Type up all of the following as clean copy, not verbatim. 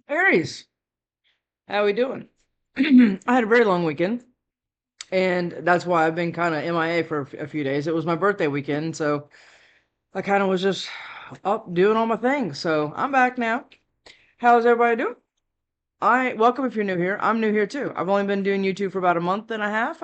Aries, how we doing? I had a very long weekend, and that's why I've been kind of MIA for a few days. It was my birthday weekend, so I kind of was just up doing all my things. So I'm back now. How's everybody doing? I welcome if you're new here. I'm new here too. I've only been doing YouTube for about a month and a half.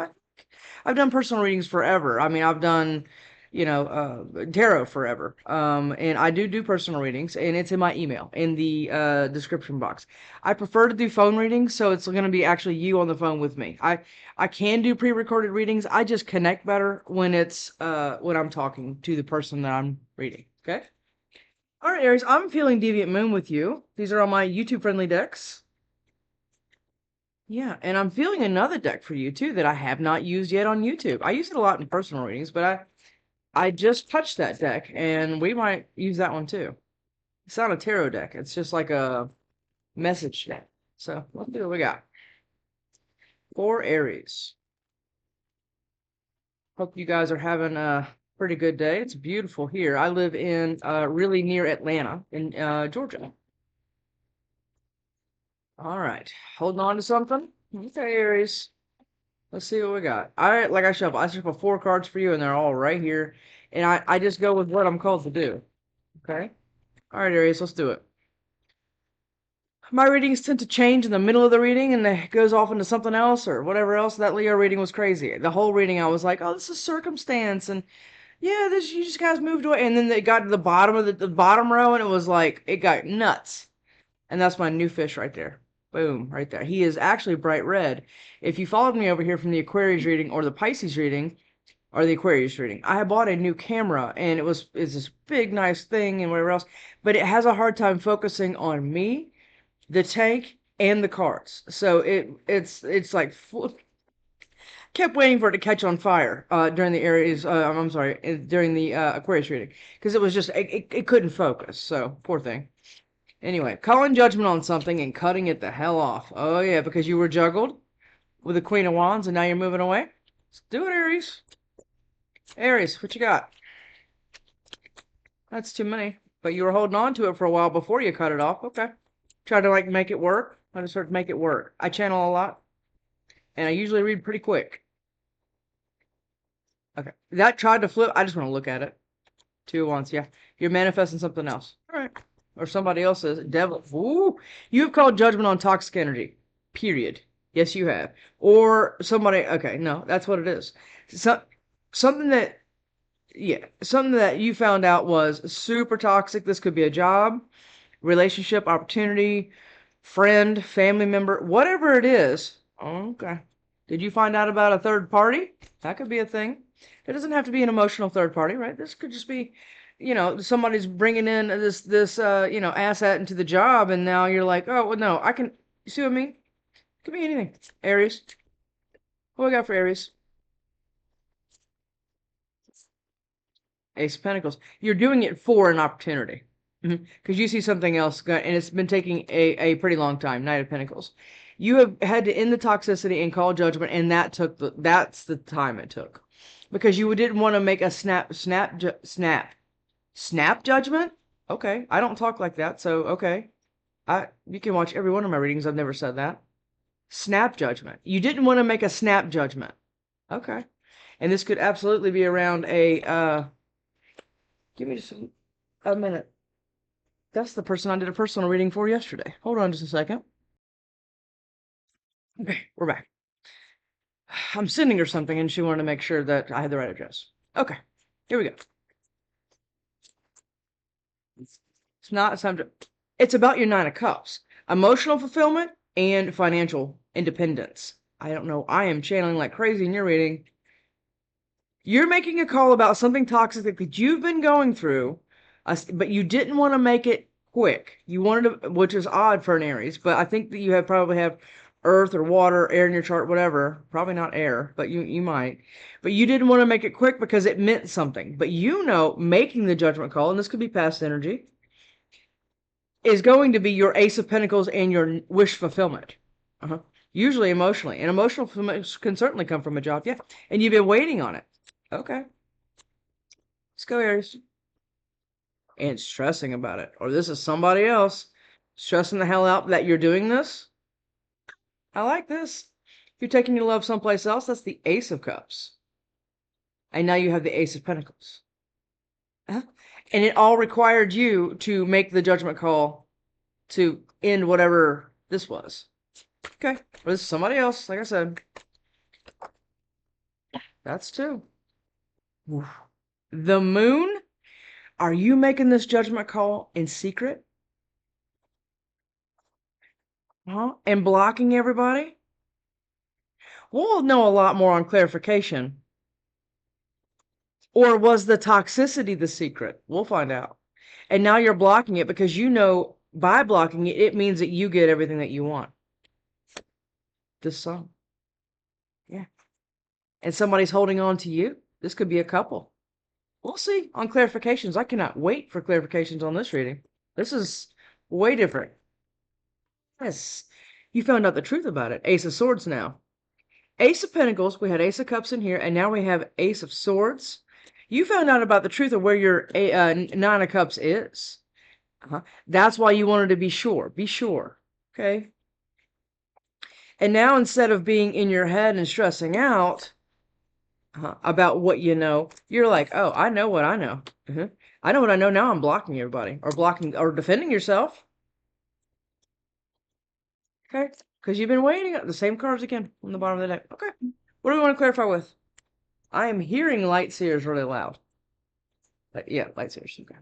I've done personal readings forever. I mean, I've done, tarot forever. And I do personal readings, and it's in my email in the description box. I prefer to do phone readings, so it's going to be actually you on the phone with me. I can do pre-recorded readings. I just connect better when it's when I'm talking to the person that I'm reading. Okay. All right, Aries. I'm feeling Deviant Moon with you. These are on my YouTube friendly decks. Yeah, and I'm feeling another deck for you too that I have not used yet on YouTube. I use it a lot in personal readings, but I just touched that deck, and we might use that one too. It's not a tarot deck. It's just like a message deck. So let's see what we got. For Aries. Hope you guys are having a pretty good day. It's beautiful here. I live in really near Atlanta in Georgia. All right, holding on to something. Okay, Aries. Let's see what we got. I shuffle four cards for you, and they're all right here. And I just go with what I'm called to do. Okay? All right, Aries, let's do it. My readings tend to change in the middle of the reading, and it goes off into something else or whatever else. That Leo reading was crazy. The whole reading, I was like, "Oh, this is circumstance," and yeah, this you just guys moved away. And then they got to the bottom of the bottom row, and it was like it got nuts. And that's my new fish right there. Boom, right there. He is actually bright red. If you followed me over here from the Aquarius reading or the Pisces reading, or the Aquarius reading. I bought a new camera, and it's this big nice thing and whatever else, but it has a hard time focusing on me, the tank, and the cards. So it's like kept waiting for it to catch on fire during the Aries. I'm sorry, during the Aquarius reading because it was just it couldn't focus. So poor thing. Anyway, calling judgment on something and cutting it the hell off. Oh yeah, because you were juggled with the Queen of Wands and now you're moving away. Let's do it, Aries. Aries, what you got? That's too many. But you were holding on to it for a while before you cut it off. Okay. Try to like make it work. I just sort of make it work. I channel a lot, and I usually read pretty quick. Okay. That tried to flip. I just want to look at it. Two at once. Yeah. You're manifesting something else. All right. Or somebody else's. Devil. Ooh. You have called judgment on toxic energy. Period. Yes, you have. Or somebody. Okay. No, that's what it is. So, something that yeah, something that you found out was super toxic. This could be a job, relationship, opportunity, friend, family member, whatever it is. Okay. Did you find out about a third party? That could be a thing. It doesn't have to be an emotional third party, right? This could just be, somebody's bringing in this asset into the job, and now you're like, oh, well, no, I can. You see what I mean? Could be anything. Aries. What we got for Aries? Ace of Pentacles. You're doing it for an opportunity. Because you see something else, and it's been taking a pretty long time. Knight of Pentacles. You have had to end the toxicity and call judgment, and that's the time it took. Because you didn't want to make a snap judgment. Okay, I don't talk like that, so okay. You can watch every one of my readings. I've never said that. Snap judgment. You didn't want to make a snap judgment. Okay. And this could absolutely be around give me just a minute. That's the person I did a personal reading for yesterday. Hold on just a second. Okay, we're back. I'm sending her something, and she wanted to make sure that I had the right address. Okay, here we go. It's not a subject. It's about your Nine of Cups. Emotional fulfillment and financial independence. I don't know. I am channeling like crazy in your reading. You're making a call about something toxic that you've been going through, but you didn't want to make it quick. You wanted to, which is odd for an Aries, but I think that you probably have earth or water, air in your chart, whatever. Probably not air, but you might. But you didn't want to make it quick because it meant something. But making the judgment call, and this could be past energy, is going to be your Ace of Pentacles and your wish fulfillment. Usually emotionally. And emotional fulfillment can certainly come from a job. Yeah. And you've been waiting on it. Okay. Let's go, Aries. And stressing about it. Or this is somebody else Stressing the hell out that you're doing this? I like this. You're taking your love someplace else. That's the Ace of Cups. And now you have the Ace of Pentacles. And it all required you to make the judgment call to end whatever this was. Okay. Well, this is somebody else, like I said. That's two. The Moon? Are you making this judgment call in secret? Huh? And blocking everybody? We'll know a lot more on clarification. Or was the toxicity the secret? We'll find out. And now you're blocking it because you know by blocking it, it means that you get everything that you want. The Sun. Yeah. And somebody's holding on to you. This could be a couple. We'll see on clarifications. I cannot wait for clarifications on this reading. This is way different. Yes. You found out the truth about it. Ace of Swords now. Ace of Pentacles. We had Ace of Cups in here. And now we have Ace of Swords. You found out about the truth of where your Nine of Cups is. That's why you wanted to be sure. Be sure. Okay? And now instead of being in your head and stressing out about what you know, you're like, oh, I know what I know. I know what I know. Now I'm blocking everybody or blocking or defending yourself. Okay? Because you've been waiting. The same cards again on the bottom of the deck. Okay. What do we want to clarify with? I am hearing light seers really loud. Yeah, light seers. Okay.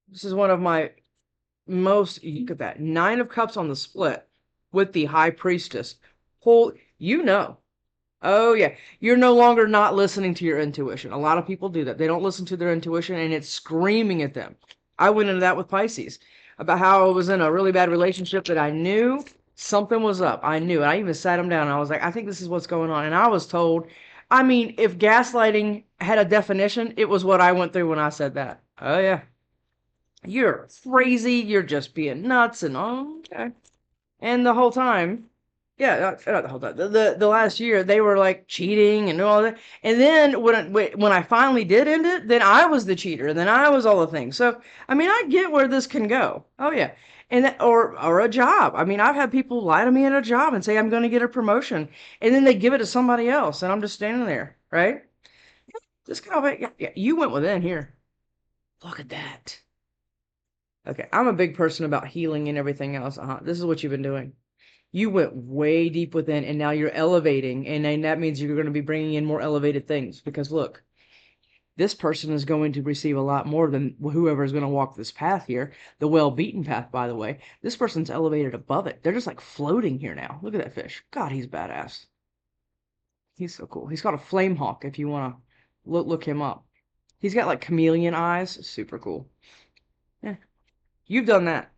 This is one of my most, look at that, 9 of Cups on the split with the High Priestess. You know. Oh, yeah. You're no longer not listening to your intuition. A lot of people do that. They don't listen to their intuition, and it's screaming at them. I went into that with Pisces, about how I was in a really bad relationship that I knew something was up. I knew it. I even sat him down, and I was like, I think this is what's going on. And I was told, I mean, if gaslighting had a definition, it was what I went through when I said that. Oh, yeah. You're crazy. You're just being nuts. And oh, okay. And the whole time, yeah, not the whole time. The last year, they were like cheating and all that. And then when I finally did end it, then I was the cheater, and then I was all the things. So I mean, I get where this can go. Oh yeah, and that, or a job. I mean, I've had people lie to me at a job and say I'm going to get a promotion, and then they give it to somebody else, and I'm just standing there, right? Just kind of, yeah, you went within here. Look at that. Okay, I'm a big person about healing and everything else. This is what you've been doing. You went way deep within, and now you're elevating, and then that means you're going to be bringing in more elevated things. Because look, this person is going to receive a lot more than whoever is going to walk this path here. The well-beaten path, by the way. This person's elevated above it. They're just like floating here now. Look at that fish. God, he's badass. He's so cool. He's called a flame hawk if you want to look him up. He's got like chameleon eyes. Super cool. Yeah. You've done that.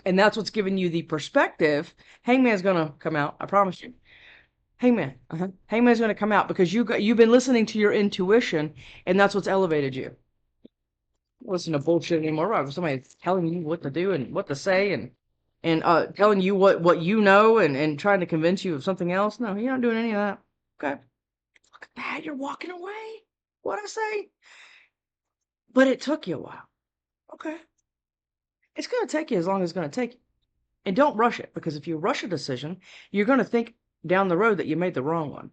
And that's what's giving you the perspective. Hangman's going to come out. I promise you. Hangman. Hangman's going to come out because you've been listening to your intuition, and that's what's elevated you. Don't listen to bullshit anymore. Right? Somebody's telling you what to do and what to say and telling you what you know and trying to convince you of something else. No, you're not doing any of that. Okay. Look at that. You're walking away. What'd I say? But it took you a while. Okay. It's going to take you as long as it's going to take you. And don't rush it, because if you rush a decision, you're going to think down the road that you made the wrong one.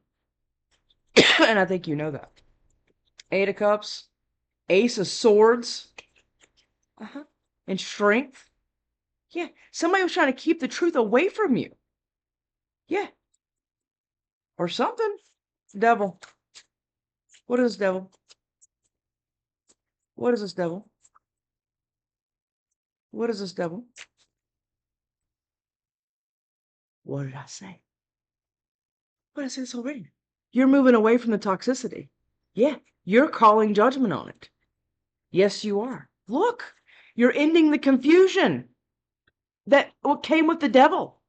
And I think you know that. 8 of Cups, Ace of Swords, and Strength. Yeah, somebody was trying to keep the truth away from you. Yeah. Or something. Devil. What is this, Devil? What is this, Devil? What is this, Devil? What did I say? What did I say this already? You're moving away from the toxicity. Yeah, you're calling judgment on it. Yes, you are. Look, you're ending the confusion that came with the devil.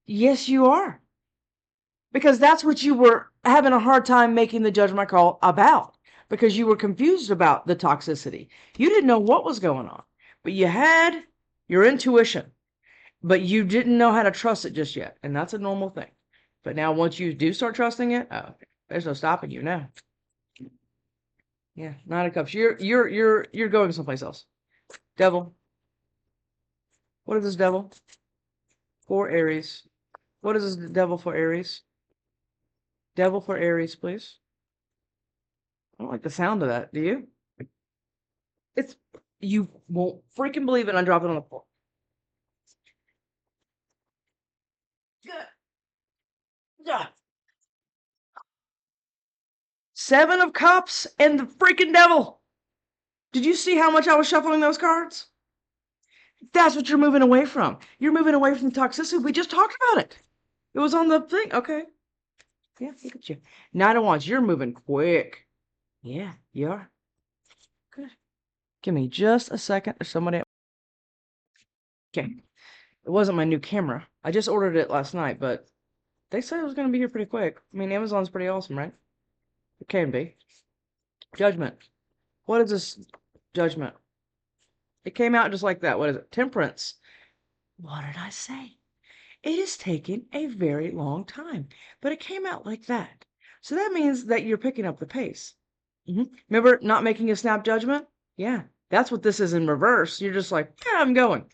Yes, you are. Because that's what you were having a hard time making the judgment call about. Because you were confused about the toxicity. You didn't know what was going on. But you had your intuition. But you didn't know how to trust it just yet. And that's a normal thing. But now once you do start trusting it, there's no stopping you now. Yeah, 9 of Cups. You're going someplace else. Devil. What is this devil for Aries? What is this devil for Aries? Devil for Aries, please. I don't like the sound of that. Do you? It's, you won't freaking believe it. I dropped it on the floor. Yeah. 7 of Cups and the freaking devil. Did you see how much I was shuffling those cards? That's what you're moving away from. You're moving away from the toxicity. We just talked about it. It was on the thing. Okay. Yeah, look at you. 9 of Wands. You're moving quick. Yeah, you are. Good. Give me just a second. There's somebody. Okay. It wasn't my new camera. I just ordered it last night, but they said it was going to be here pretty quick. I mean, Amazon's pretty awesome, right? It can be. Judgment. What is this Judgment? It came out just like that. What is it? Temperance. What did I say? It has taken a very long time, but it came out like that. So that means that you're picking up the pace. Remember not making a snap judgment? Yeah, that's what this is in reverse. You're just like, yeah, I'm going.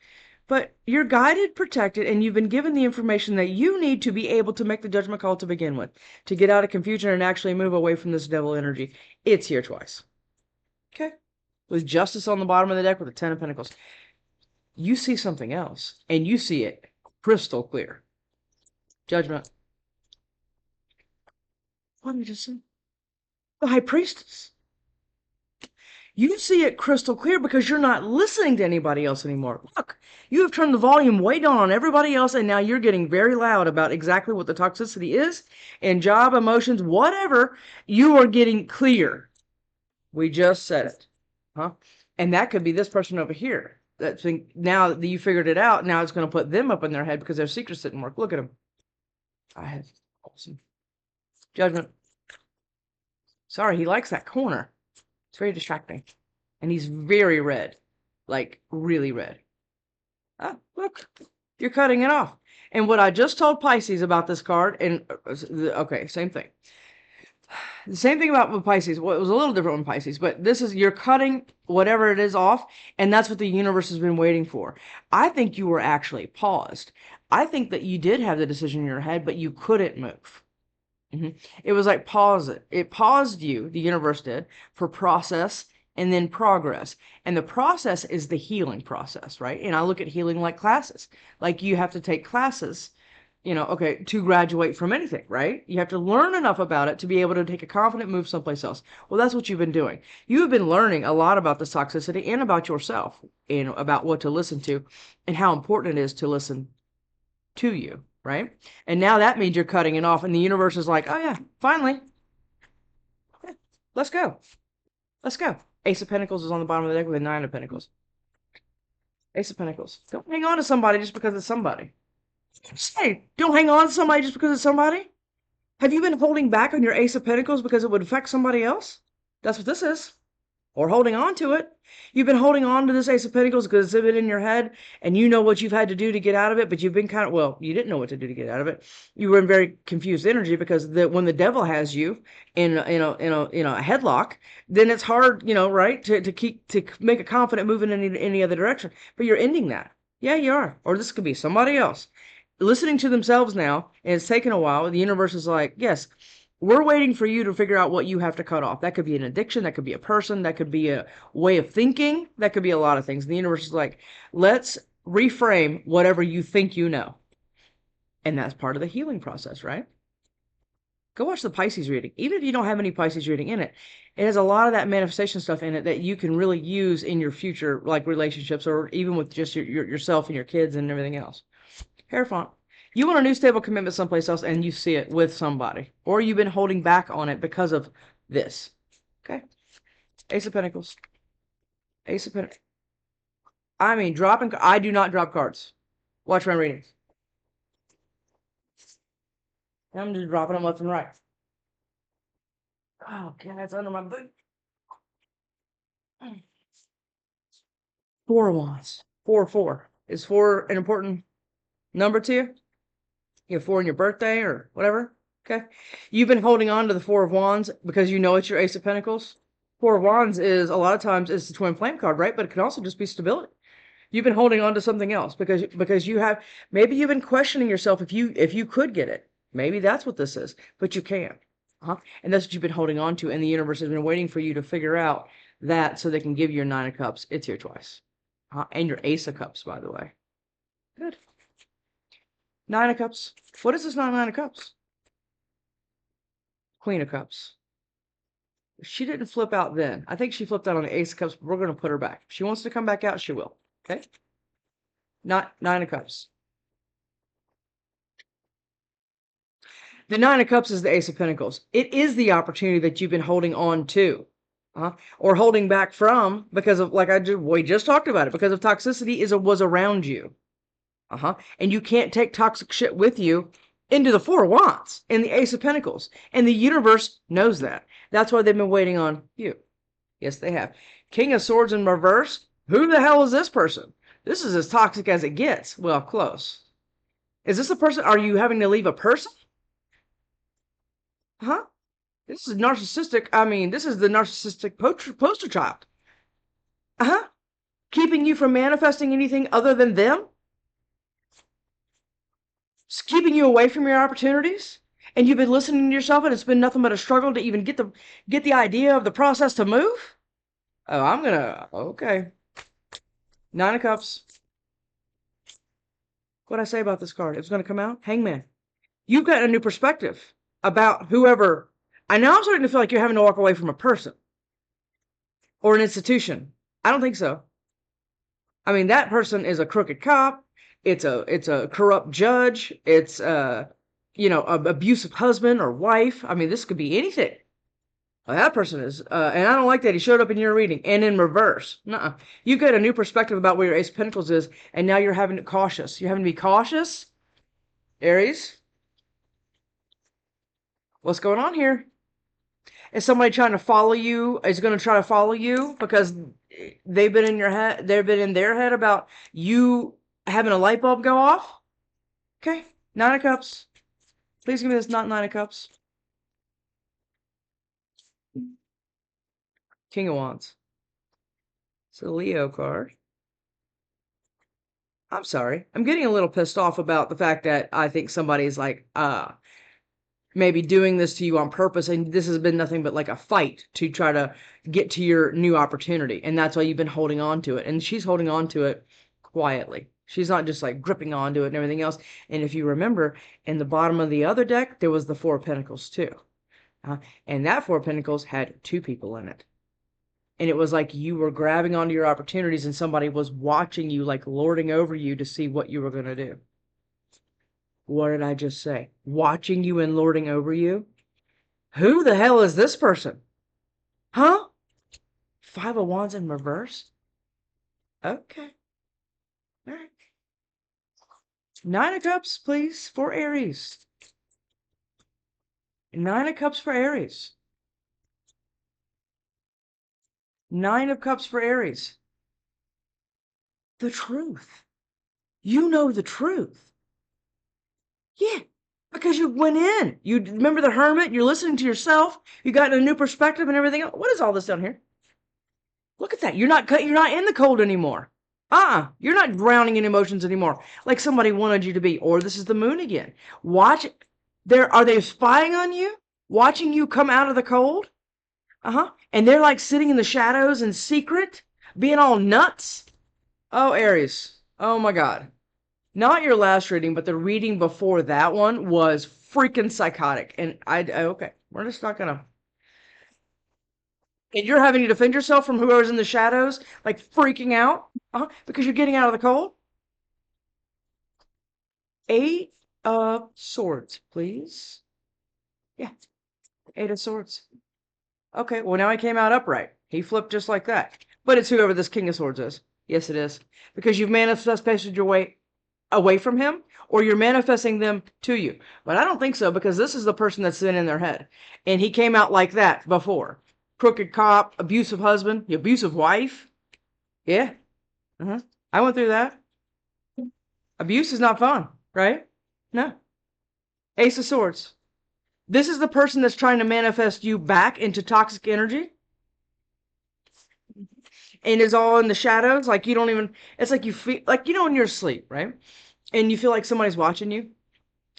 But you're guided, protected, and you've been given the information that you need to be able to make the judgment call to begin with, to get out of confusion and actually move away from this devil energy. It's here twice. Okay? With Justice on the bottom of the deck with the 10 of Pentacles. You see something else, and you see it crystal clear. Judgment. What did we just say? The High Priestess. You see it crystal clear because you're not listening to anybody else anymore. Look, you have turned the volume way down on everybody else, and now you're getting very loud about exactly what the toxicity is, and job, emotions, whatever. You are getting clear. We just said it. Huh? And that could be this person over here. Now that you figured it out, now it's going to put them up in their head because their secrets didn't work. Look at them. I have awesome. Judgment. Sorry, he likes that corner. It's very distracting. And he's very red. Like, really red. Ah, look. You're cutting it off. And what I just told Pisces about this card, and, okay, same thing. The same thing about with Pisces. Well, it was a little different with Pisces, but this is, you're cutting whatever it is off, and that's what the universe has been waiting for. I think you were actually paused. I think that you did have the decision in your head, but you couldn't move. It was like pause it. It paused you, the universe did, for process and then progress. And the process is the healing process, right? And I look at healing like classes. Like you have to take classes, okay, to graduate from anything, right? You have to learn enough about it to be able to take a confident move someplace else. Well, that's what you've been doing. You have been learning a lot about this toxicity and about yourself and about what to listen to and how important it is to listen to you. Right? And now that means you're cutting it off, and the universe is like, oh yeah, finally. Yeah, let's go. Let's go. Ace of Pentacles is on the bottom of the deck with a 9 of Pentacles. Ace of Pentacles. Don't hang on to somebody just because it's somebody. Say, don't hang on to somebody just because it's somebody. Have you been holding back on your Ace of Pentacles because it would affect somebody else? That's what this is. Or holding on to it. You've been holding on to this Ace of Pentacles because it's been in your head, and you know what you've had to do to get out of it, but you've been kind of, well, you didn't know what to do to get out of it. You were in very confused energy because when the devil has you in a headlock, then it's hard, right, to make a confident move in any other direction. But you're ending that. Yeah, you are. Or this could be somebody else listening to themselves now, and it's taken a while. The universe is like, yes, we're waiting for you to figure out what you have to cut off. That could be an addiction. That could be a person. That could be a way of thinking. That could be a lot of things. The universe is like, let's reframe whatever you think you know. And that's part of the healing process, right? Go watch the Pisces reading. Even if you don't have any Pisces reading in it, it has a lot of that manifestation stuff in it that you can really use in your future, like relationships, or even with just yourself and your kids and everything else. Hierophant. You want a new stable commitment someplace else, and you see it with somebody. Or you've been holding back on it because of this. Okay? Ace of Pentacles. Ace of Pentacles. I mean, I do not drop cards. Watch my readings. I'm just dropping them left and right. Oh, God, it's under my boot. 4 of Wands. 4-4. Is 4 an important number to you? You have 4 in your birthday or whatever? Okay. You've been holding on to the 4 of Wands because you know it's your Ace of Pentacles. 4 of Wands is, a lot of times, is the twin flame card, right? But it can also just be stability. You've been holding on to something else because you have, maybe you've been questioning yourself if you could get it. Maybe that's what this is, but you can't. And that's what you've been holding on to, and the universe has been waiting for you to figure out that so they can give you your Nine of Cups. It's here twice. And your Ace of Cups, by the way. Good. Nine of Cups. What is this Nine of Cups? Queen of Cups. She didn't flip out then. I think she flipped out on the Ace of Cups, but we're going to put her back. If she wants to come back out, she will. Okay? Not Nine of Cups. The Nine of Cups is the Ace of Pentacles. It is the opportunity that you've been holding on to. Or holding back from because of, like we just talked about it, because of toxicity was around you. And you can't take toxic shit with you into the Four of Wands and the Ace of Pentacles. And the universe knows that. That's why they've been waiting on you. Yes, they have. King of Swords in reverse. Who the hell is this person? This is as toxic as it gets. Well, close. Is this a person? Are you having to leave a person? This is narcissistic. I mean, this is the narcissistic poster child. Keeping you from manifesting anything other than them? It's keeping you away from your opportunities? And you've been listening to yourself and it's been nothing but a struggle to even get the idea of the process to move? Oh, okay. Nine of Cups. What'd I say about this card? It was going to come out? Hangman. You've got a new perspective about whoever. I now I'm starting to feel like you're having to walk away from a person or an institution. I don't think so. I mean, that person is a crooked cop. It's a corrupt judge. It's an abusive husband or wife. I mean, this could be anything. That person is, and I don't like that he showed up in your reading and in reverse. Nuh-uh. You've got a new perspective about where your Ace of Pentacles is, and now you're having to cautious. You're having to be cautious, Aries. What's going on here? Is somebody trying to follow you? Is going to try to follow you because they've been in your head? They've been in their head about you having a light bulb go off? Okay, Nine of Cups. Please give me this not Nine of Cups. King of Wands. It's a Leo card. I'm sorry. I'm getting a little pissed off about the fact that I think somebody's like, maybe doing this to you on purpose, and this has been nothing but like a fight to try to get to your new opportunity, and that's why you've been holding on to it. And she's holding on to it quietly. She's not just like gripping onto it and everything else. And if you remember, in the bottom of the other deck, there was the Four of Pentacles too. And that Four of Pentacles had two people in it. And it was like you were grabbing onto your opportunities and somebody was watching you, like lording over you to see what you were going to do. What did I just say? Watching you and lording over you? Who the hell is this person? Five of Wands in reverse? Okay. All right. Nine of Cups, please, for Aries. Nine of Cups for Aries. Nine of Cups for Aries. The truth. You know the truth. Yeah, because you went in. You remember the Hermit? You're listening to yourself. You got a new perspective and everything else. What is all this down here? Look at that. You're not in the cold anymore. You're not drowning in emotions anymore like somebody wanted you to be. Or this is the moon again. Watch. Are they spying on you? Watching you come out of the cold? And they're like sitting in the shadows in secret, being all nuts. Oh, Aries. Oh my God. Not your last reading, but the reading before that one was freaking psychotic. And okay, we're just not gonna. And you're having to defend yourself from whoever's in the shadows, like freaking out, because you're getting out of the cold. Eight of Swords, please. Yeah, Eight of Swords. Okay, well now he came out upright. He flipped just like that. But it's whoever this King of Swords is. Yes, it is. Because you've manifested your way away from him, or you're manifesting them to you. But I don't think so, because this is the person that's been in their head. And he came out like that before. Crooked cop, abusive husband, abusive wife. Yeah. I went through that. Abuse is not fun, right? No. Ace of Swords. This is the person that's trying to manifest you back into toxic energy. and is all in the shadows. Like you don't even, it's like you feel like, when you're asleep, right? And you feel like somebody's watching you,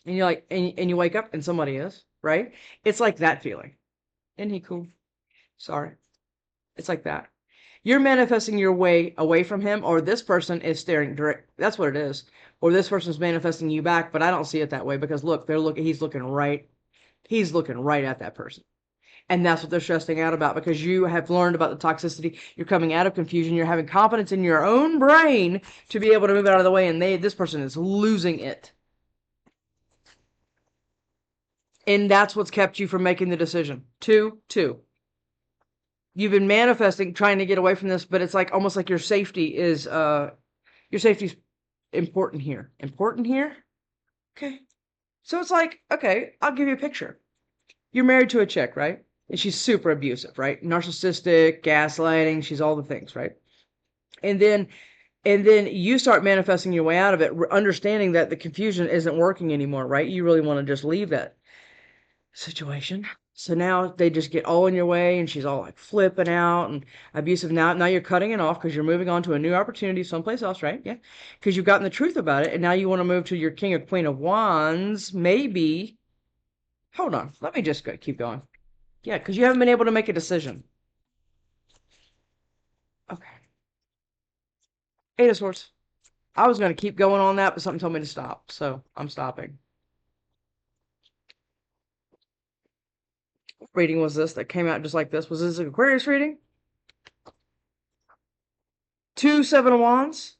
and you're like, and you wake up and somebody is, right? It's like that feeling. Isn't he cool? Sorry. It's like that. You're manifesting your way away from him, or this person is staring direct. That's what it is. Or this person's manifesting you back, but I don't see it that way because look, he's looking right. He's looking right at that person. And that's what they're stressing out about because you have learned about the toxicity. You're coming out of confusion. You're having confidence in your own brain to be able to move out of the way. And this person is losing it. And that's what's kept you from making the decision. Two. You've been manifesting, trying to get away from this, but it's like almost like your safety's important here. Important here? Okay. So it's like, okay, I'll give you a picture. You're married to a chick, right? And she's super abusive, right? Narcissistic, gaslighting, she's all the things, right? And then you start manifesting your way out of it, understanding that the confusion isn't working anymore, right? You really want to just leave that situation. So now they just get all in your way and she's all like flipping out and abusive. Now you're cutting it off because you're moving on to a new opportunity someplace else, right? Yeah. Because you've gotten the truth about it and now you want to move to your King or Queen of Wands, maybe. Hold on. Let me just keep going. Yeah, because you haven't been able to make a decision. Okay. Eight of Swords. I was going to keep going on that, but something told me to stop. So I'm stopping. What reading was this that came out just like this? Was this an Aquarius reading? 2 7 of Wands?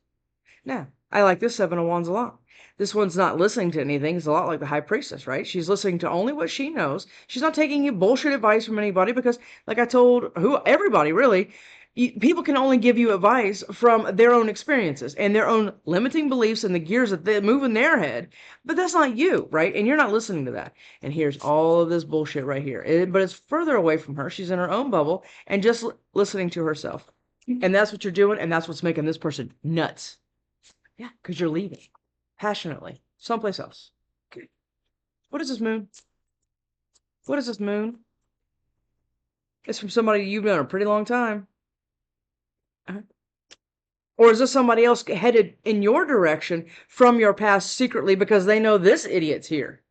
No, I like this 7 of Wands a lot. This one's not listening to anything. It's a lot like the High Priestess, right? She's listening to only what she knows. She's not taking you bullshit advice from anybody because, like I told everybody really, people can only give you advice from their own experiences and their own limiting beliefs and the gears that they move in their head. But that's not you, right? And you're not listening to that. And here's all of this bullshit right here. But it's further away from her. She's in her own bubble and just listening to herself. And that's what you're doing. And that's what's making this person nuts. Yeah, because you're leaving passionately someplace else. Okay. What is this moon? What is this moon? It's from somebody you've known a pretty long time. Or is this somebody else headed in your direction from your past secretly because they know this idiot's here?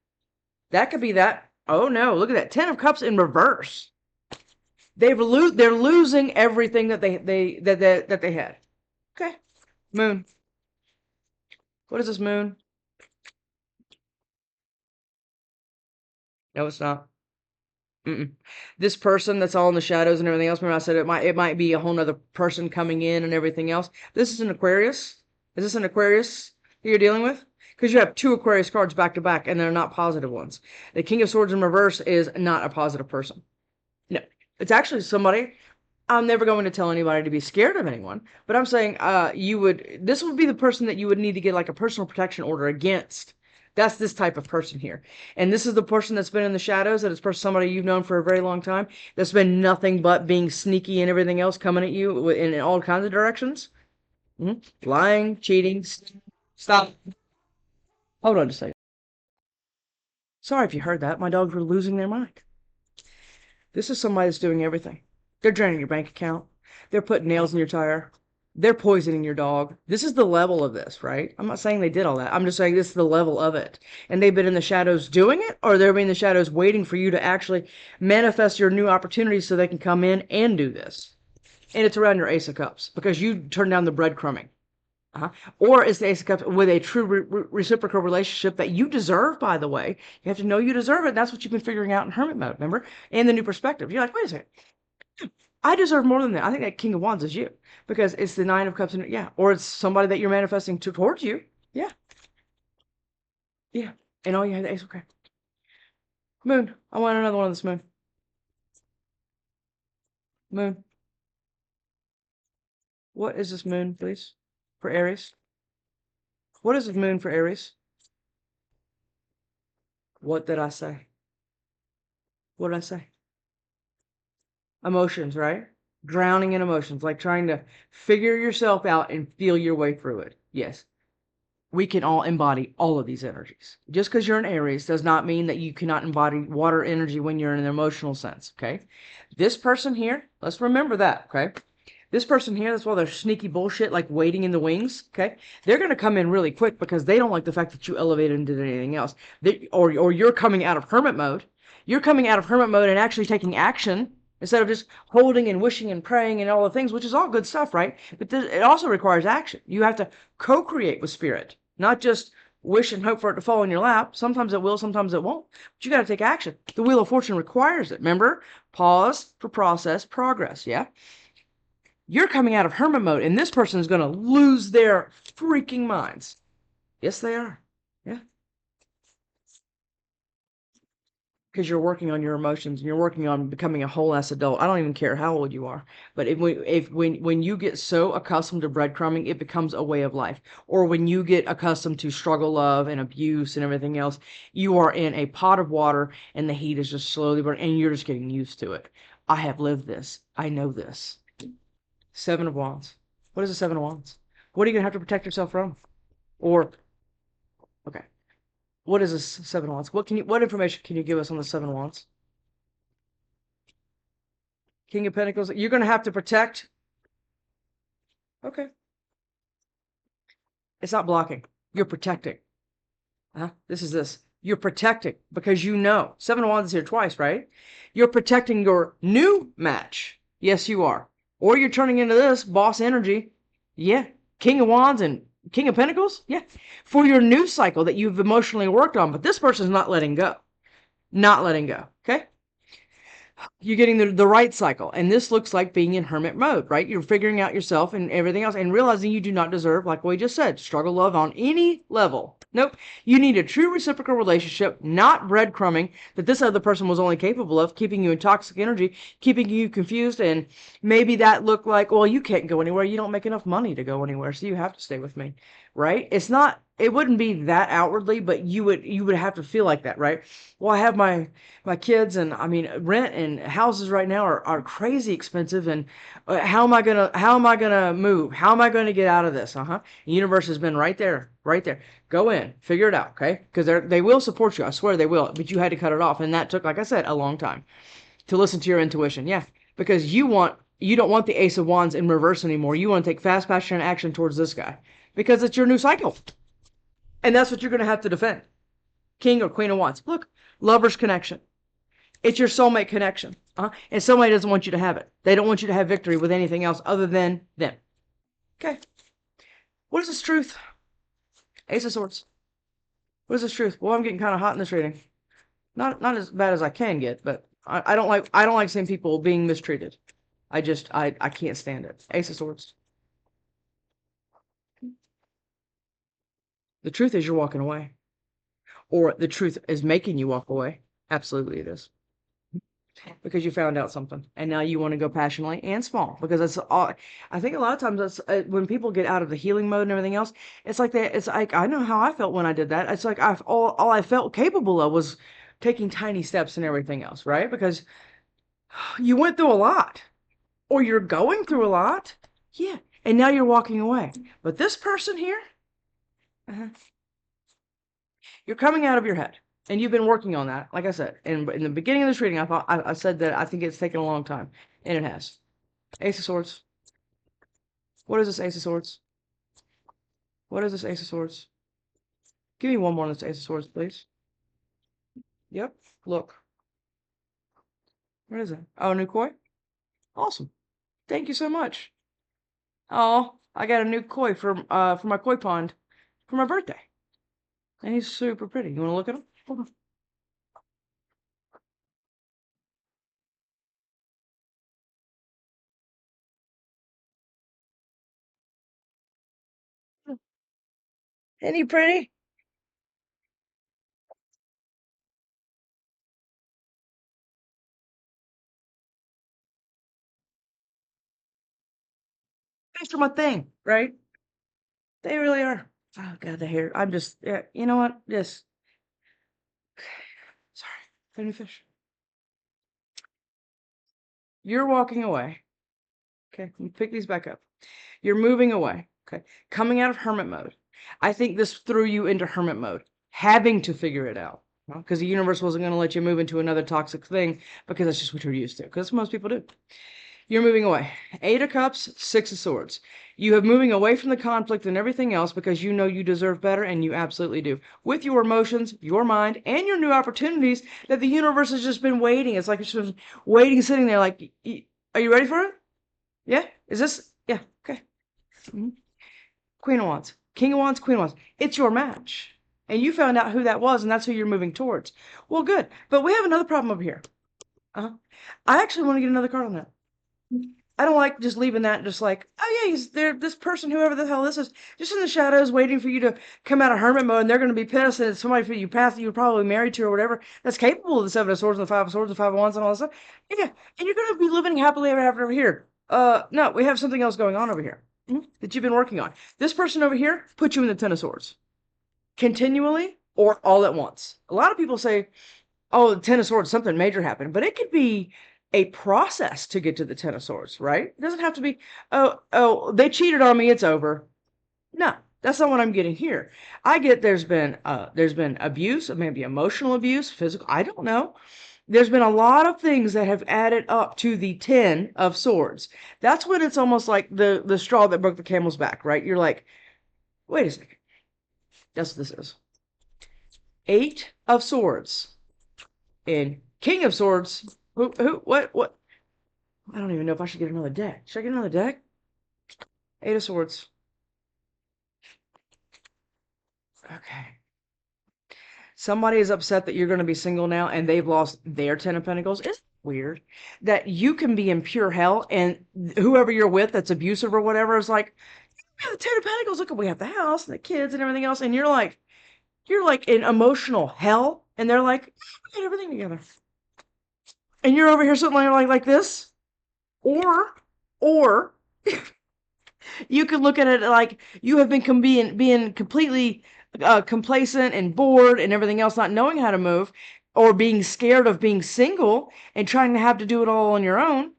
That could be that. Oh no, look at that. 10 of Cups in reverse. They're losing everything that they had. Okay. Moon. What is this moon? No, it's not. This person that's all in the shadows and everything else. Remember I said it might be a whole nother person coming in and everything else. This is an Aquarius. Is this an Aquarius that you're dealing with? Because you have 2 Aquarius cards back to back and they're not positive ones. The King of Swords in reverse is not a positive person. No, it's actually somebody. I'm never going to tell anybody to be scared of anyone, but I'm saying this would be the person that you would need to get like a personal protection order against. That's this type of person here. And this is the person that's been in the shadows, that is somebody you've known for a very long time, that's been nothing but being sneaky and everything else coming at you in all kinds of directions. Lying, cheating. Stop. Hold on just a second. Sorry if you heard that. My dogs were losing their mind. This is somebody that's doing everything. They're draining your bank account. They're putting nails in your tire. They're poisoning your dog. This is the level of this, right? I'm not saying they did all that. I'm just saying this is the level of it. And they've been in the shadows doing it, or they've been in the shadows waiting for you to actually manifest your new opportunities so they can come in and do this. And it's around your Ace of Cups because you turned down the breadcrumbing. Or it's the Ace of Cups with a true reciprocal relationship that you deserve, by the way. You have to know you deserve it. That's what you've been figuring out in Hermit Mode, remember? And the new perspective. You're like, wait a second. I deserve more than that. I think that King of Wands is you because it's the 9 of Cups. And yeah. Or it's somebody that you're manifesting towards you. Yeah. Yeah. And all you had the Ace of Cups. Moon. I want another one of this moon. Moon. What is this moon, please? For Aries. What is this moon for Aries? What did I say? What did I say? Emotions, right? Drowning in emotions, like trying to figure yourself out and feel your way through it. Yes. We can all embody all of these energies. Just because you're an Aries does not mean that you cannot embody water energy when you're in an emotional sense, okay? This person here, let's remember that, okay? This person here, that's why they're sneaky bullshit, like waiting in the wings, okay? They're going to come in really quick because they don't like the fact that you elevated and did anything else. Or you're coming out of hermit mode. You're coming out of hermit mode and actually taking action instead of just holding and wishing and praying and all the things, which is all good stuff, right? But it also requires action. You have to co-create with spirit, not just wish and hope for it to fall in your lap. Sometimes it will, sometimes it won't. But you got to take action. The Wheel of Fortune requires it. Remember? Pause for process, progress, yeah? You're coming out of hermit mode, and this person is going to lose their freaking minds. Yes, they are. Yeah. Because you're working on your emotions and you're working on becoming a whole ass adult. I don't even care how old you are. But when you get so accustomed to breadcrumbing, it becomes a way of life. Or when you get accustomed to struggle, love, and abuse and everything else, you are in a pot of water and the heat is just slowly burning and you're just getting used to it. I have lived this. I know this. Seven of Wands. What is a Seven of Wands? What are you going to have to protect yourself from? Or, okay. What is a Seven of Wands? What information can you give us on the Seven of Wands? King of Pentacles. You're going to have to protect. Okay. It's not blocking. You're protecting. This. You're protecting because you know. Seven of Wands is here twice, right? You're protecting your new match. Yes, you are. Or you're turning into this boss energy. Yeah. King of Wands and King of Pentacles. Yeah. For your new cycle that you've emotionally worked on. But this person's not letting go. Not letting go. Okay. You're getting the right cycle. And this looks like being in hermit mode, right? You're figuring out yourself and everything else and realizing you do not deserve, like we just said, struggle love on any level. Nope. You need a true reciprocal relationship, not breadcrumbing that this other person was only capable of, keeping you in toxic energy, keeping you confused. And maybe that looked like, well, you can't go anywhere. You don't make enough money to go anywhere. So you have to stay with me, right? It wouldn't be that outwardly, but you would have to feel like that, right? Well, I have my kids, and I mean, rent and houses right now are crazy expensive, and how am I gonna move? How am I gonna get out of this? The universe has been right there, right there. Go in, figure it out, okay? Because they will support you. I swear they will. But you had to cut it off, and that took, like I said, a long time to listen to your intuition. Yeah, because you don't want the Ace of Wands in reverse anymore. You want to take fast, passionate action towards this guy because it's your new cycle, and that's what you're gonna have to defend. King or Queen of Wands. Look, lovers connection. It's your soulmate connection. And soulmate doesn't want you to have it. They don't want you to have victory with anything else other than them. Okay. What is this truth? Ace of Swords. What is this truth? Well, I'm getting kind of hot in this reading. Not as bad as I can get, but I don't like seeing people being mistreated. I can't stand it. Ace of Swords. The truth is you're walking away. Or the truth is making you walk away. Absolutely it is. Because you found out something and now you want to go passionately and small, because that's all. I think a lot of times that's when people get out of the healing mode and everything else, it's like I know how I felt when I did that. It's like all I felt capable of was taking tiny steps and everything else, right? Because you went through a lot, or you're going through a lot. Yeah. And now you're walking away. But this person here, you're coming out of your head. And you've been working on that, like I said. In the beginning of this reading, I said that I think it's taken a long time. And it has. Ace of Swords. What is this Ace of Swords? What is this Ace of Swords? Give me one more on this Ace of Swords, please. Yep. Look. What is it? Oh, new koi? Awesome. Thank you so much. Oh, I got a new koi for my koi pond for my birthday. And he's super pretty. You want to look at him? Hold on. Ain't he pretty? Thanks for my thing, right? They really are. Oh god, the hair. I'm just, yeah, you know what? Just sorry. Let me fish. You're walking away. Okay, let me pick these back up. You're moving away. Okay, coming out of hermit mode. I think this threw you into hermit mode, having to figure it out. Because the universe wasn't going to let you move into another toxic thing because that's just what you're used to. Because most people do. You're moving away. 8 of Cups, 6 of Swords. You have moving away from the conflict and everything else because you know you deserve better, and you absolutely do. With your emotions, your mind, and your new opportunities that the universe has just been waiting. It's like it's just waiting, sitting there like, are you ready for it? Yeah? Is this? Yeah, okay. Queen of Wands. King of Wands, Queen of Wands. It's your match. And you found out who that was, and that's who you're moving towards. Well, good. But we have another problem over here. I actually want to get another card on that. I don't like just leaving that just like, oh yeah, he's there, this person, whoever the hell this is, just in the shadows waiting for you to come out of hermit mode, and they're going to be pissed, and it's somebody for you path you're probably married to or whatever that's capable of the 7 of Swords and the 5 of Swords and 5 of Wands and all this stuff. Yeah, and you're going to be living happily ever after over here. No, we have something else going on over here that you've been working on. This person over here put you in the 10 of Swords. Continually or all at once. A lot of people say, oh, the 10 of Swords, something major happened, but it could be a process to get to the 10 of Swords, right? It doesn't have to be, oh, they cheated on me, it's over. No, that's not what I'm getting here. I get there's been abuse, maybe emotional abuse, physical, I don't know. There's been a lot of things that have added up to the 10 of Swords. That's when it's almost like the straw that broke the camel's back, right? You're like, wait a second. That's what this is. 8 of Swords. And King of Swords. What? I don't even know if I should get another deck. Should I get another deck? 8 of Swords. Okay. Somebody is upset that you're going to be single now, and they've lost their 10 of Pentacles. It's weird that you can be in pure hell, and whoever you're with that's abusive or whatever is like, yeah, the 10 of Pentacles, look, we have the house and the kids and everything else, and you're like in emotional hell, and they're like, we got everything together. And you're over here sitting like this. Or you could look at it like you have been being completely complacent and bored and everything else, not knowing how to move, or being scared of being single and trying to have to do it all on your own.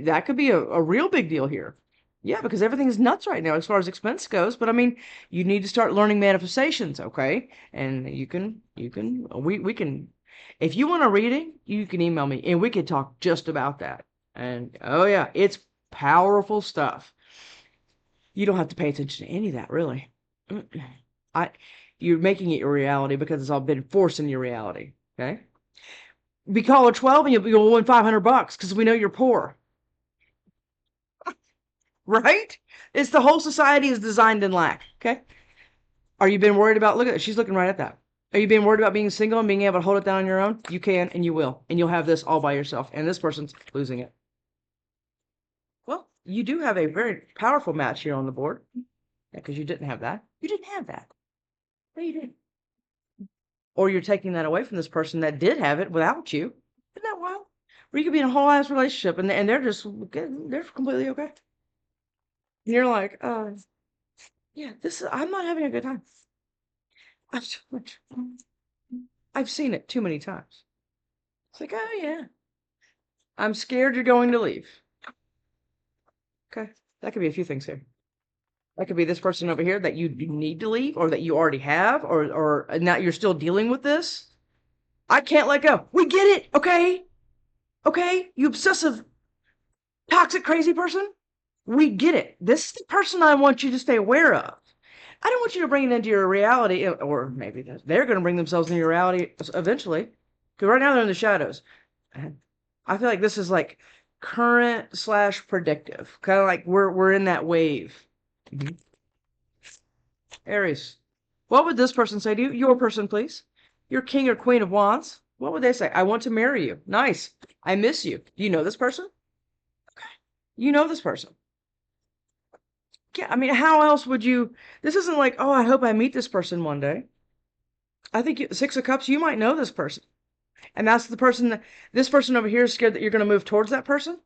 That could be a real big deal here. Yeah, because everything's nuts right now as far as expense goes. But I mean, you need to start learning manifestations, okay? And we can, if you want a reading, you can email me and we could talk just about that. And oh yeah, it's powerful stuff. You don't have to pay attention to any of that, really. You're making it your reality because it's all been forced in your reality. Okay. Be caller 12 and you'll win $500 because we know you're poor. Right? It's the whole society is designed in lack. Okay. Are you been worried about, look at it, she's looking right at that. Are you being worried about being single and being able to hold it down on your own? You can and you will. And you'll have this all by yourself. And this person's losing it. Well, you do have a very powerful match here on the board. Yeah, because you didn't have that. You didn't have that. No, you didn't. Or you're taking that away from this person that did have it without you. Isn't that wild? Or you could be in a whole ass relationship and they're just, they're completely okay. And you're like, yeah, I'm not having a good time. I've seen it too many times. It's like, oh yeah. I'm scared you're going to leave. Okay. That could be a few things here. That could be this person over here that you need to leave, or that you already have, or now you're still dealing with this. I can't let go. We get it, okay? Okay? You obsessive, toxic, crazy person? We get it. This is the person I want you to stay aware of. I don't want you to bring it into your reality, or maybe they're going to bring themselves into your reality eventually. Because right now they're in the shadows. I feel like this is like current / predictive. Kind of like we're in that wave. Aries. What would this person say to you? Your person, please. Your king or queen of wands. What would they say? I want to marry you. Nice. I miss you. Do you know this person? Okay. You know this person. Yeah, I mean, how else would you? This isn't like, oh, I hope I meet this person one day. I think 6 of Cups, you might know this person. And that's the person that, this person over here is scared that you're going to move towards that person.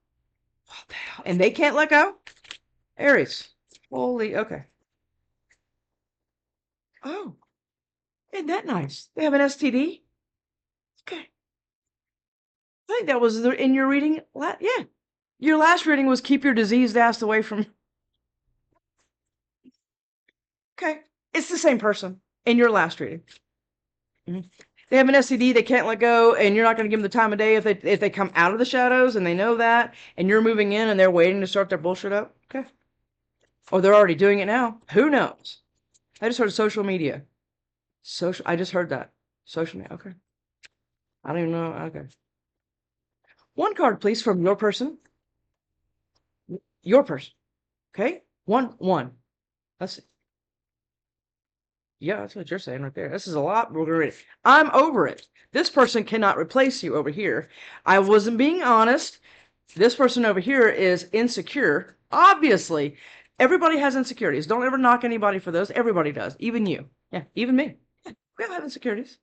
What the hell? And they can't let go? Aries. Holy, okay. Oh, isn't that nice? They have an STD? Okay. I think that was in your reading. Yeah. Your last reading was keep your diseased ass away from. Okay. It's the same person in your last reading. they have an STD they can't let go, and you're not going to give them the time of day if they come out of the shadows and they know that, and you're moving in and they're waiting to start their bullshit up. Okay. Or they're already doing it now. Who knows? I just heard social media. I just heard that. Social media. Okay. I don't even know. Okay. One card, please, from your person. Your person. Okay. One. Let's see. Yeah, that's what you're saying right there. This is a lot. We're gonna read it. I'm over it. This person cannot replace you over here. I wasn't being honest. This person over here is insecure. Obviously, everybody has insecurities. Don't ever knock anybody for those. Everybody does. Even you. Yeah, even me. Yeah, we all have insecurities.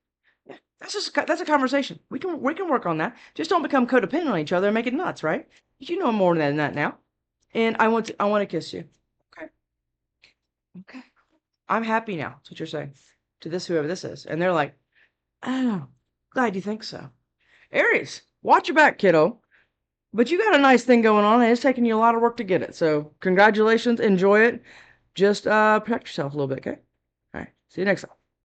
Yeah, that's a conversation. We can work on that. Just don't become codependent on each other and make it nuts, right? You know more than that now. And I want to kiss you. Okay. Okay. I'm happy now. That's what you're saying to this, whoever this is. And they're like, oh, glad you think so. Aries, watch your back, kiddo. But you got a nice thing going on, and it's taking you a lot of work to get it. So congratulations. Enjoy it. Just protect yourself a little bit, okay? All right. See you next time.